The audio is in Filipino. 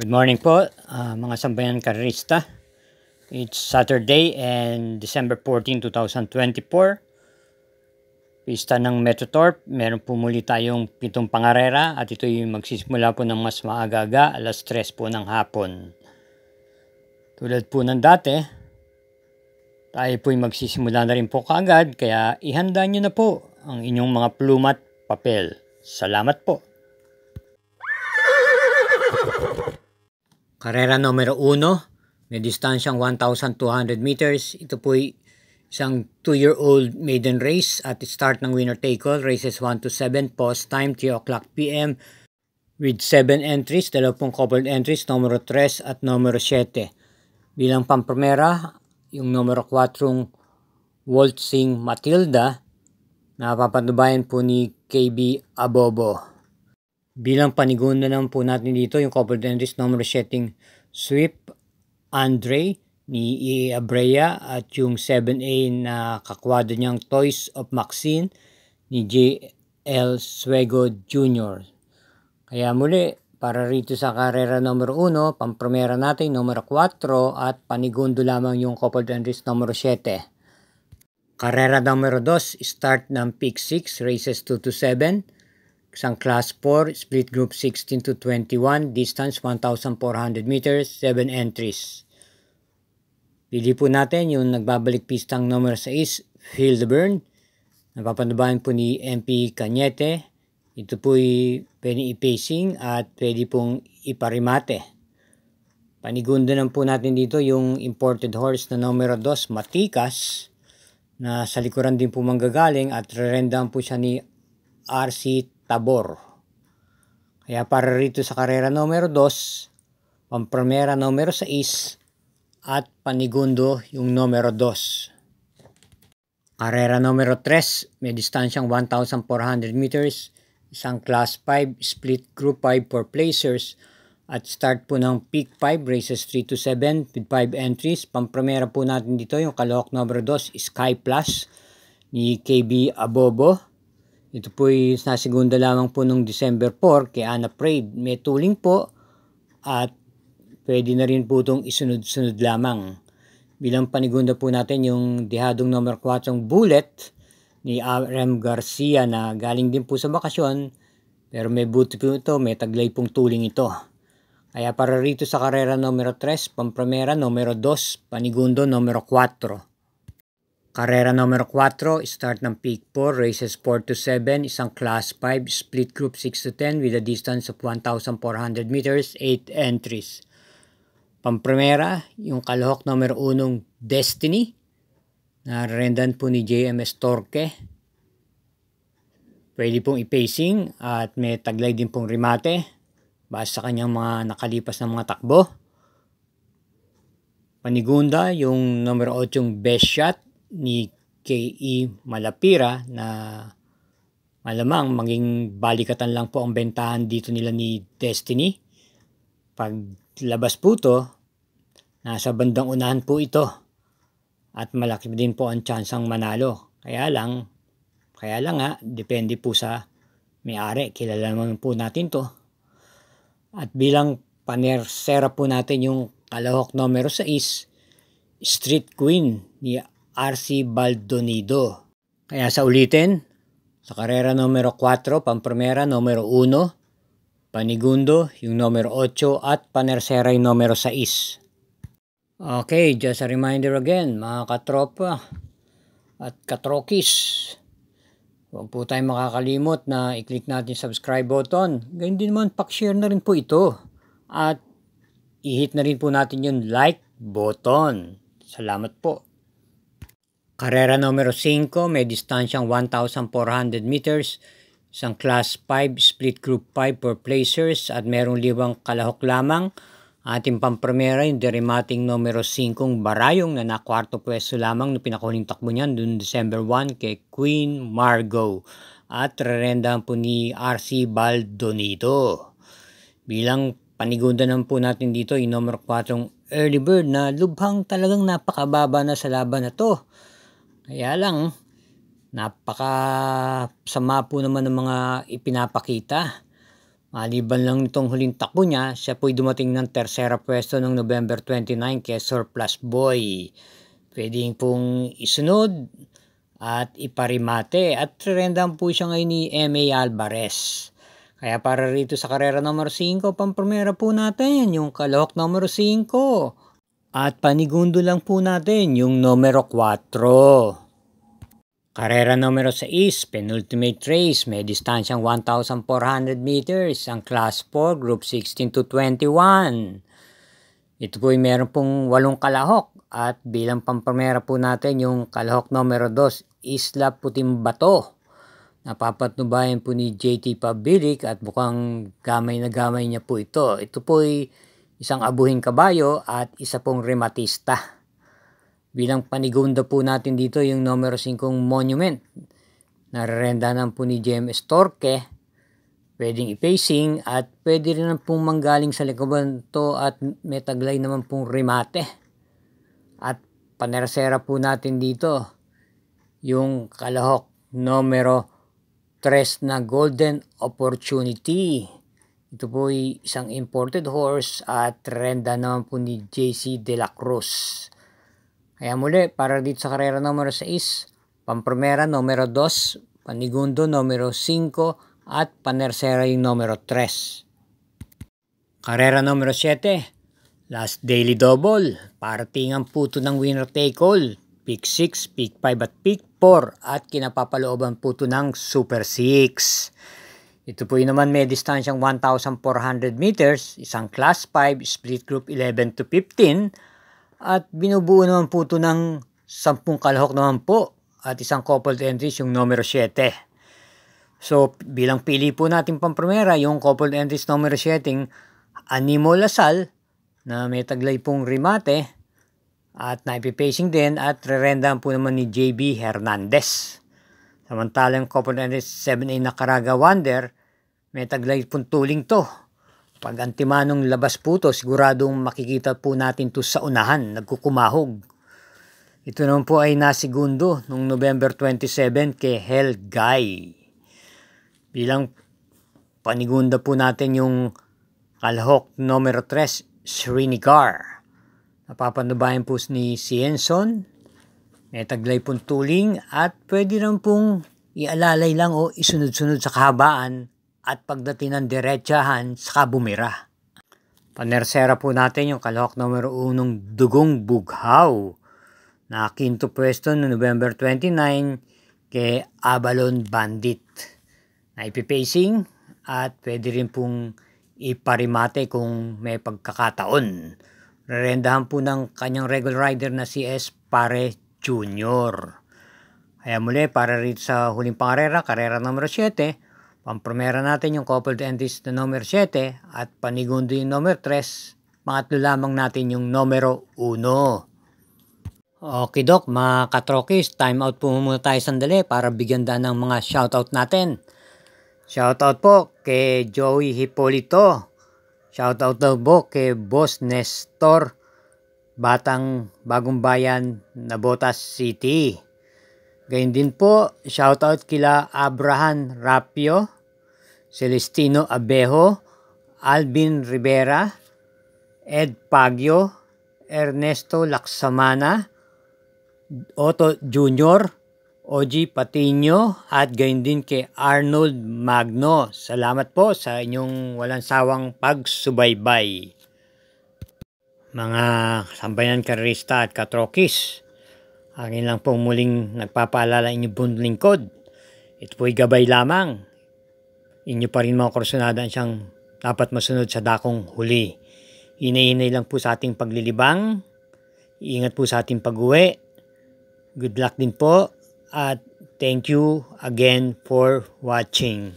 Good morning po, mga sambayan karerista. It's Saturday and December 14, 2024. Pista ng Metrotorp. Meron po muli tayong 7 pangarera at ito'y magsisimula po ng mas maaga-aga, alas 3 po ng hapon. Tulad po ng dati, tayo po'y magsisimula na rin po kaagad, kaya ihanda nyo na po ang inyong mga pluma at papel. Salamat po. Karera numero 1, may distansyang 1,200 meters. Ito po'y isang 2-year-old maiden race at start ng winner take all. Races 1 to 7, pause time 3 o'clock p.m. with 7 entries, 2 coupled entries, numero 3 at numero 7. Bilang pamprimera, yung numero 4, Waltzing Matilda, na papanubayan po ni KB Abobo. Bilang panigunda naman po natin dito, yung coupled entries, numero 7, Sweep Andre ni E. Abrea at yung 7A na kakwado niyang Toys of Maxine ni J.L. Suego Jr. Kaya muli, para rito sa karera numero 1, pamprimera natin numero 4 at panigundo lamang yung coupled entries numero 7. Karera numero 2, start ng Peak 6, races 2 to 7. Isang class 4, split group 16 to 21, distance 1,400 meters, 7 entries. Pili po natin yung nagbabalik pistang numero 6, Hildeburn. Napapanubayan po ni MP Cañete. Ito po'y pwede i-pacing at pwede pong iparimate. Panigundo naman po natin dito yung imported horse na numero 2, Matikas, na sa likuran din po manggagaling at rerendaan po siya ni RC Tabor. Kaya para rito sa karera numero 2, pamprimera numero 6 at panigundo yung numero 2. Karera numero 3, may distansyang 1,400 meters, isang class 5, split group 5 for placers at start po ng peak 5, races 3 to 7 with 5 entries. Pamprimera po natin dito yung kalahok numero 2, Sky Plus ni KB Abobo. Ito po'y nasigunda lamang po nung December 4 kay Anna Prade. May tuling po at pwede na rin po itong isunod-sunod lamang. Bilang panigunda po natin yung dihadong number 4 Bullet ni RM Garcia na galing din po sa bakasyon. Pero may buti po ito, may taglay pong tuling ito. Kaya para rito sa karera numero 3, pamprimera numero 2, panigundo numero 4. Karera numero 4, start ng peak 4, races 4 to 7, isang class 5, split group 6 to 10 with a distance of 1,400 meters, 8 entries. Pamprimera, yung kalahok numero 1, Destiny, na rendan po ni JMS Torque. Pwede pong i-pacing at may taglay din pong remate base sa kanyang mga nakalipas na mga takbo. Panigunda, yung numero 8, Best Shot ni K.E. Malapira na malamang maging balikatan lang po ang bentahan dito nila ni Destiny. Paglabas po ito, nasa bandang unahan po ito at malaki din po ang tsansang manalo. Kaya lang nga, depende po sa may-ari. Kilala naman po natin to. At bilang panersera po natin yung kalahok numero 6, Street Queen ni RC Baldonido. Kaya sa ulitin, sa karera numero 4, pamprimera numero 1, panigundo yung numero 8 at panersera yung numero 6. Okay, just a reminder again mga katropa at katrokis. Huwag po tayong makakalimot na i-click natin subscribe button. Ganyan din naman, pak-share na rin po ito. At i-hit na rin po natin yung like button. Salamat po. Karera numero 5, may distansyang 1,400 meters, isang class 5, split group 5 for placers at merong 5 kalahok lamang. Ating pamprimera yung deremating numero 5, Barayong na nakwarto pwesto lamang na pinakuling takbo niyan noong December 1 kay Queen Margot at rerendaan po ni RC Baldonito. Bilang panigunda naman po natin dito yung numero 4, Early Bird na lubhang talagang napakababa na sa laban na to. Kaya lang, napakasama po naman ng mga ipinapakita. Maliban lang nitong huling takbo niya, siya po'y dumating ng tersera pwesto noong November 29 kay Surplus Boy. Pwedeng pong isunod at iparimate at rendan po siya ngayon ni M.A. Alvarez. Kaya para rito sa karera numero 5, pampremera po natin yung kalahok numero 5. At panigundo lang po natin yung numero 4. Karera numero 6, penultimate race, may distansyang 1,400 meters, ang Class 4, Group 16 to 21. Ito po ay meron pong 8 kalahok at bilang pampamera po natin yung kalahok numero 2, Isla Puting Bato. Napapatnubayan po ni JT Pabilik at mukhang gamay na gamay niya po ito. Ito po ay isang abuhing kabayo at isa pong rematista. Bilang panigunda po natin dito yung numero 5 Monument. Nararendanan po ni JMS Torque. Pwedeng i-pacing at pwede rin pong manggaling sa likuban to at may taglay naman pong remate. At panersera po natin dito yung kalahok numero 3 na Golden Opportunity. Ito po ay isang imported horse at renda naman po ni JC De La Cruz. Kaya muli, para dito sa karera numero 6, pampremera numero 2, panigundo numero 5, at panersera yung numero 3. Karera numero 7, last daily double, paratingan po ito ng winner take all, pick 6, pick 5 at pick 4, at kinapapalooban po ito ng super 6. Ito po yun naman may distansyang 1,400 meters, isang class 5, split group 11 to 15, at binubuo naman po ito ng 10 kalahok naman po at isang coupled entries yung numero 7. So bilang pili po natin pampremera yung coupled entries numero 7 Animo Lasal na may taglay pong remate at naipipacing din at rerendahan po naman ni JB Hernandez. Samantalang coupled entries 7A na Caraga Wonder may taglay pong tuling to. Pag antimanong labas po ito, siguradong makikita po natin ito sa unahan, nagkukumahog. Ito naman po ay nasigundo noong November 27 kay Hell Guy. Bilang panigunda po natin yung kalahok numero 3, Srinigar. Napapanubayan po ni Sienson, may taglay pong tuling at pwede rin pong ialalay lang o isunod-sunod sa kahabaan at pagdating ng diretsahan saka bumira. Panersera po natin yung kalahok numero 1 Dugong Bughaw na quinto pwesto no November 29 kay Abalon Bandit. Na ipipacing at pwede rin pong iparimate kung may pagkakataon. Rerendahan po ng kanyang regular rider na si S. Pare Jr. Kaya muli para rito sa huling pangarera, karera numero 7, pampremera natin yung coupled entries na numero 7 at panigundo yung numero 3. Pangatlo lamang natin yung numero 1. Okay Dok, mga katrokis, time out po muna tayo sandali para bigyan daan ng mga shoutout natin. Shoutout po kay Joey Hipolito. Shoutout daw po kay Boss Nestor, Batang Bagong Bayan, Nabotas City. Gayun din po, shoutout kila Abraham Rapio, Celestino Abejo, Alvin Rivera, Ed Pagyo, Ernesto Laksamana, Otto Jr., Oji Patino, at gayun din kay Arnold Magno. Salamat po sa inyong walang sawang pagsubaybay. Mga sambayan karista at katrokis, akin lang pong muling nagpapaalala inyong buong lingkod. Ito po'y gabay lamang. Inyo pa rin mga kursunada siyang dapat masunod sa dakong huli. Hinay-hinay lang po sa ating paglilibang. Iingat po sa ating pag-uwi. Good luck din po. At thank you again for watching.